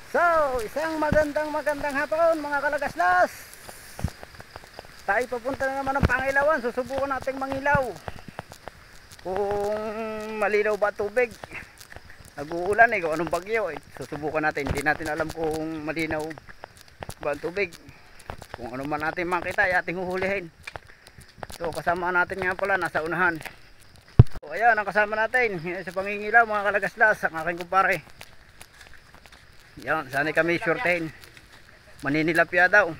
So, isang magandang hapon mga kalagaslas. Tayo papunta na naman ng Pangilawan. Susubukan nating mangilaw kung malinaw ba tubig. Nag-uulan kung anong bagyo susubukan natin. Hindi natin alam kung malinaw ba ang tubig. Kung ano man natin makita ay ating huhulihin. So kasama natin nga pala nasa unahan. So ayan ang kasama natin sa pangingilaw mga kalagaslas, ang aking kumpare. Yan, sana kami shorthin. Maninilapya daw.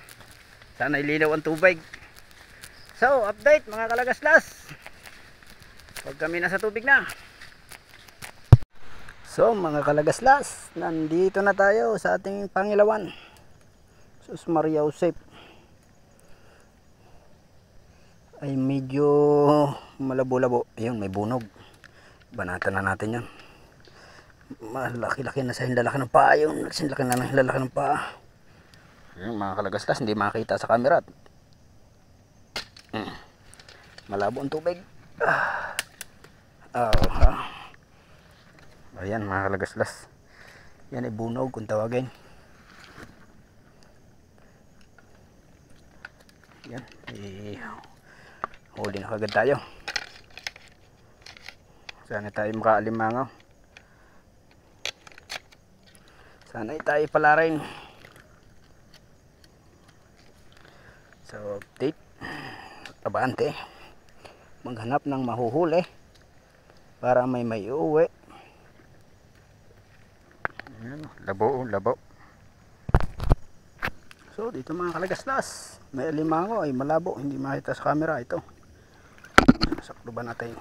Sana ilinaw ang tubig. So, update mga kalagaslas. Pag kami nasa tubig na. So, mga kalagaslas, nandito na tayo sa ating Pangilawan. Sus Maria Josep. Ay medyo malabo-labo. Ayun, may bunog. Banatan na natin yan. Malaki-laki na sa hinlalaki ng paa yun. Laki na ng hinlalaki ng paa. Yung mga kalagaslas hindi makita sa camera. Malabo ang tubig. Ayan mga kalagaslas. Yan ay bunog kung tawagin. Yan. Huli na kagad tayo. Sana tayo makaalimangaw. Sana tayo pala rin. So update, abante, maghanap ng mahuhuli para may uuwi. Labo. So dito mga kalagaslas, may alimango ay malabo, hindi makita sa camera. Ito sakluban natin.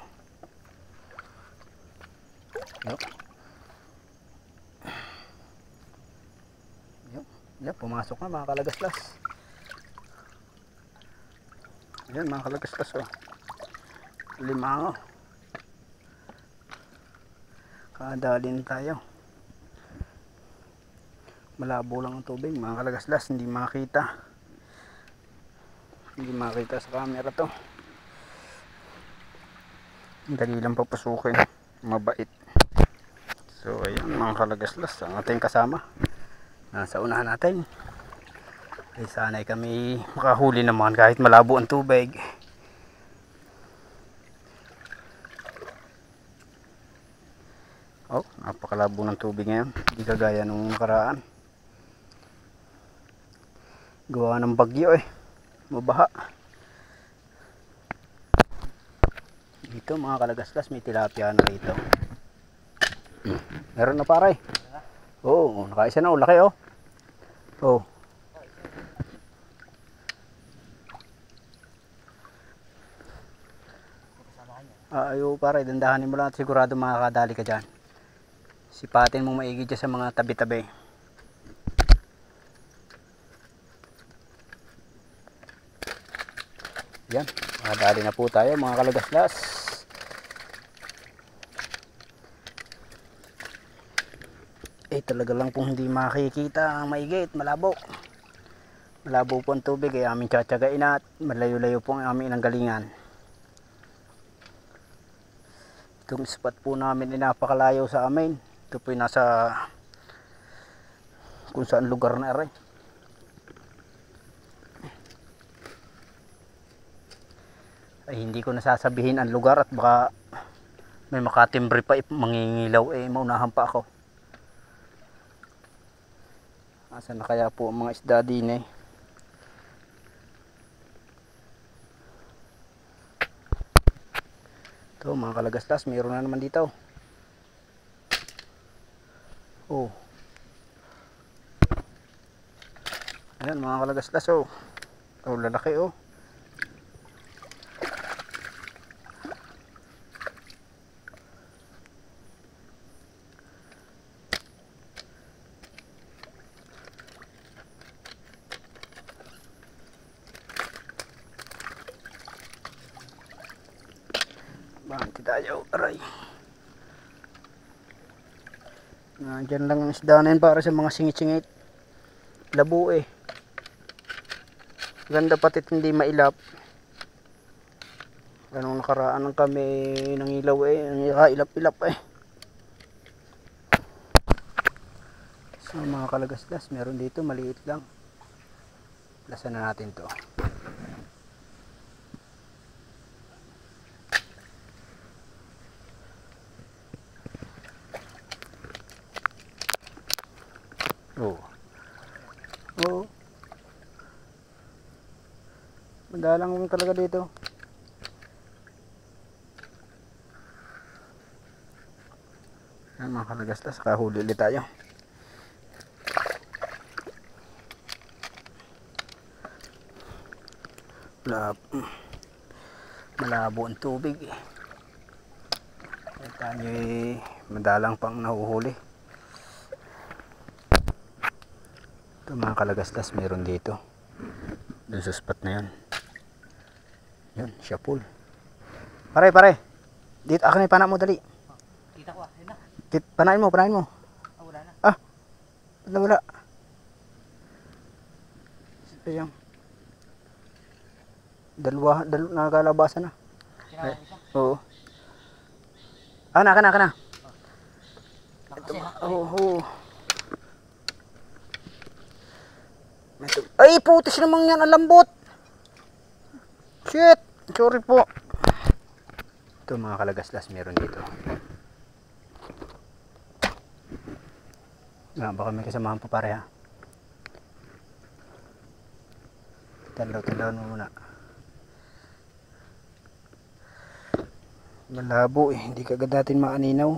Yan, pumasok na mga kalagaslas. Yan mga kalagaslas, limango. Kadalin tayo. Malabo lang ang tubig mga kalagaslas, hindi makita sa camera to. Dali lang papasukin, mabait. So ayan mga kalagaslas, ang ating kasama nasa unahan natin. Ay sana'y kami makahuli naman kahit malabo ang tubig. Oh, napakalabo ng tubig ngayon, hindi kagaya nung nakaraan. Gawa ng bagyo mabaha. Dito mga kalagaslas may tilapia na rito. Meron na pare. Oo, nakaisa na, laki Oh. Ayo pare, dandahanin mo lang at sigurado makakadali ka dyan. Sipatin mong maigi dyan sa mga tabi-tabi. Yan, makadali na po tayo mga kalagaslas. Talaga lang kung hindi makikita ang maigit, malabo po ang tubig aming tsatsagain at malayo-layo po ang aming inanggalingan. Itong spot po namin ay napakalayo sa amin. Ito po ay nasa kung saan lugar na rin. Ay hindi ko nasasabihin ang lugar at baka may makatimbre pa mangingilaw maunahan pa ako. Asan na kaya po ang mga isda din Ito mga kalagaslas, mayroon na naman dito. Oh. Ayan mga kalagaslas lalaki Banti tayo, aray. Nandyan lang ang isda na yun para sa mga singit-singit. Labo Ganda patit hindi mailap. Ganong nakaraan ng kami nangilaw ilap-ilap Mga kalagaslas, meron dito maliit lang. Lasan na natin to. Oh. Oo. Madalang talaga dito. Yan mga kalagaslas, kahuli ulit tayo. Malabo ang tubig. Kita nyo madalang pang nahuhuli. Ito mga kalagaslas, meron dito. Dun sa spot na yun. Yun, siya pool. Pare. Dito, akin ay pana mo, dali. Kita ko yun na. Panain mo. Wala na. Wala. Ayan. Dalawa nakakalabasan na. Kinawa mo isa? Oo. Kana. Nakasi ha? Oo. Ay, putis naman yan, ang lambot. Shit, sorry po. Ito mga kalagaslas, meron dito. Baka may kasamahan pa pare ha. Tandaan mo muna. Malabo hindi kagad natin maaninaw.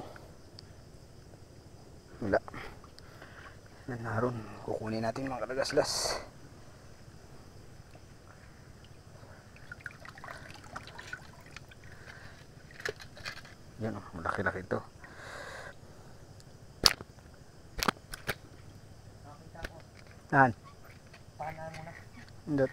Wala. Naroon, kukunin natin mga kalagaslas. Yan malaki-laki ito. Nan. Paanahan mo na. Indot.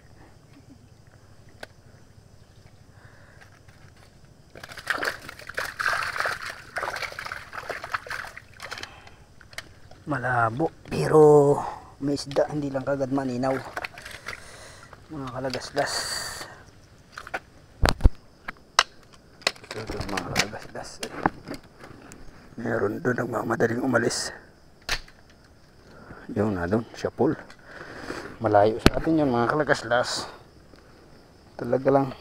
Malabo pero may isda, hindi lang kagad maninaw mga kalagaslas. Ito mga kalagaslas, meron doon nagmamadaling umalis. Yun na doon siya pool, malayo sa atin yun mga kalagaslas. Talaga lang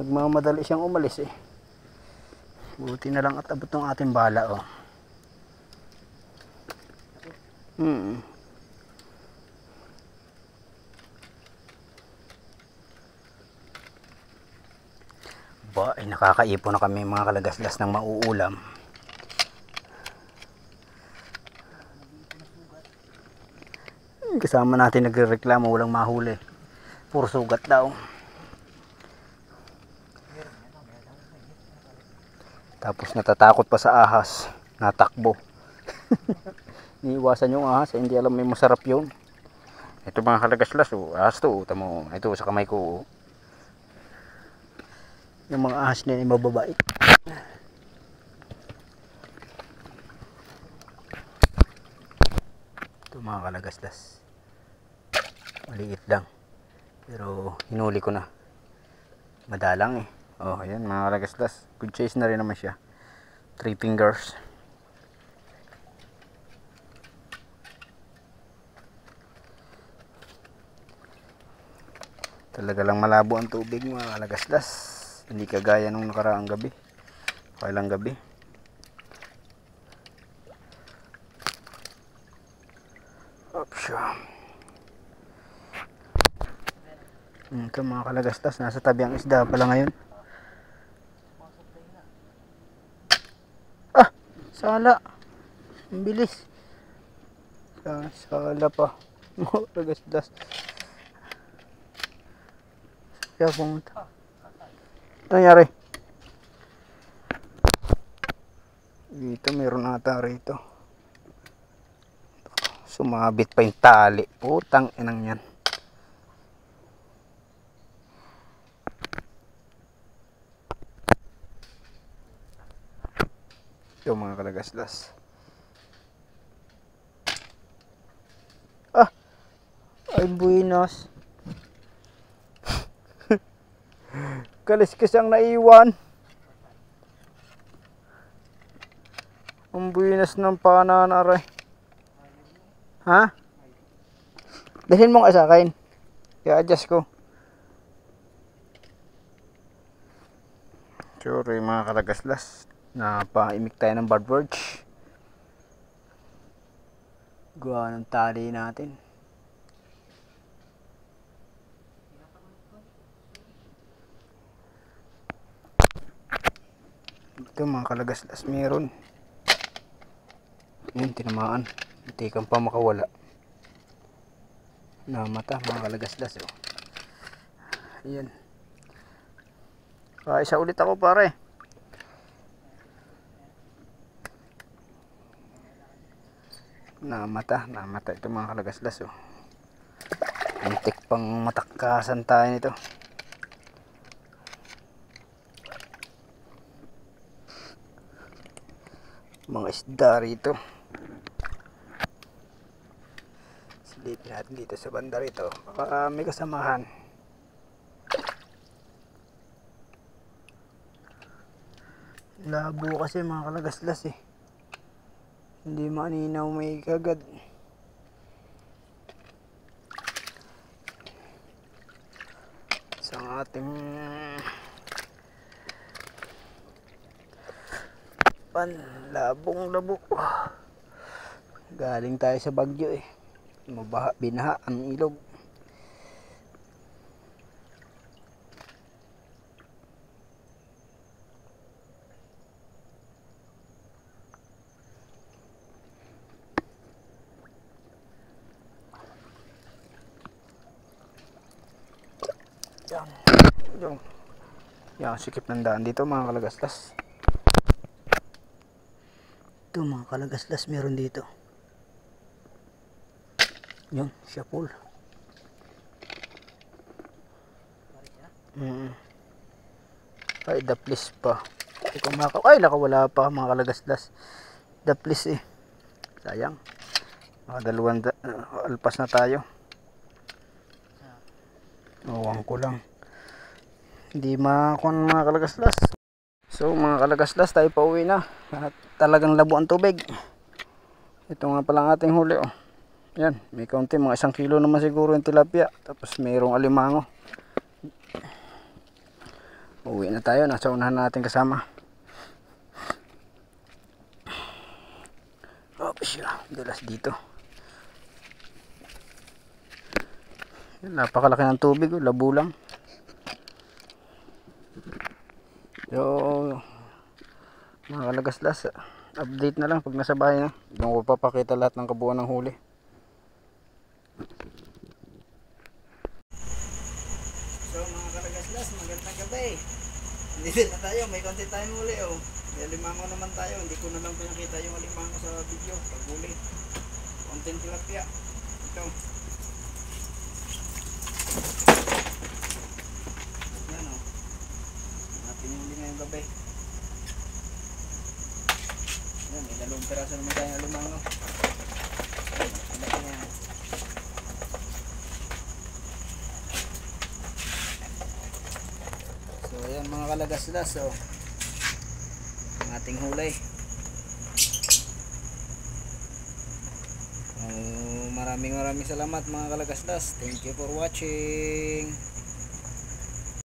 nagmamadali siyang umalis buti na lang at abot ng ating bala Ba, ay nakakaipon na kami mga kalagaslas ng mauulam. Kasama natin nagrereklamo walang mahuli, puro sugat daw. Tapos natatakot pa sa ahas, natakbo. Niiwasan yung ahas, hindi alam may masarap yun. Ito mga kalagaslas, ahas to, tamo, ito sa kamay ko. Yung mga ahas na yung mababait. Ito mga kalagaslas, maliit lang, pero hinuli ko na. Madalang ayan mga kalagaslas, good size na rin naman siya. 3 fingers. Talaga lang malabo ang tubig mga kalagaslas, hindi kagaya nung nakaraang gabi, kailang gabi. Ito mga kalagaslas, nasa tabi ang isda pala ngayon. Sala, ang bilis. Sala pa mga kalagaslas. Kaya pumunta. Ano nangyari? Dito meron ata rito. Sumabit pa yung tali. Putang inang yan. Ito mga kalagaslas. Ay buenas. Kaliskis ang naiwan. Ang buenas ng pananaray. Ha? Dalhin mo nga sa akin. I-adjust ko. Sorry mga kalagaslas. Napaimik tayo ng birdwatch. Gawa ng tali natin. Ito mga kalagaslas meron. Yun, tinamaan. Hindi kang pa makawala. Namata mga kalagaslas. Oh. Ayan. Isa ulit ako pare. Namata ito mga kalagaslas. Oh. Antik pang matakasan tayo nito. Mga isda rito. Silipin natin dito sa banda rito. Baka may kasamahan. Labo kasi mga kalagaslas eh. Hindi maninaw may kagad. Sa ating panlabong labo. Galing tayo sa Bagyo eh. Binaha ang ilog. Yan, sikip ng daan dito mga kalagaslas. Ito mga kalagaslas meron dito. Yun, siya pool. Ay, daplis pa. Ay, nakawala pa mga kalagaslas. Daplis eh. Sayang. Dalawang alpas na tayo. Awang ko lang. Hindi makakuha mga kalagaslas. So mga kalagaslas, tayo pa uwi na. At talagang labo ang tubig. Ito nga pala ang ating huli. Oh. Yan, may kaunti. Mga 1 kilo naman siguro yung tilapia. Tapos mayroong alimango. Uwi na tayo. Nasa unahan natin kasama. Oops, dulas dito. Napakalaki ng tubig, labo lang. So mga kalagaslas, update na lang pag nasa bahay na. Doon ko papakita lahat ng kabuuan ng huli. So mga kalagaslas, magandang gabi. Dito na tayo, may konti tayong huli. Oh. May alimango naman tayo. Hindi ko na lang pinakita yung alimango sa video pag huli. Konting tilapia. Ito. Yan o. Natin yung huli ngayong gabi. Yan, may 2 peraso naman tayong alimango. So ayan mga kalagaslas. So, ang ating huli. Maraming salamat mga kalagaslas. Thank you for watching.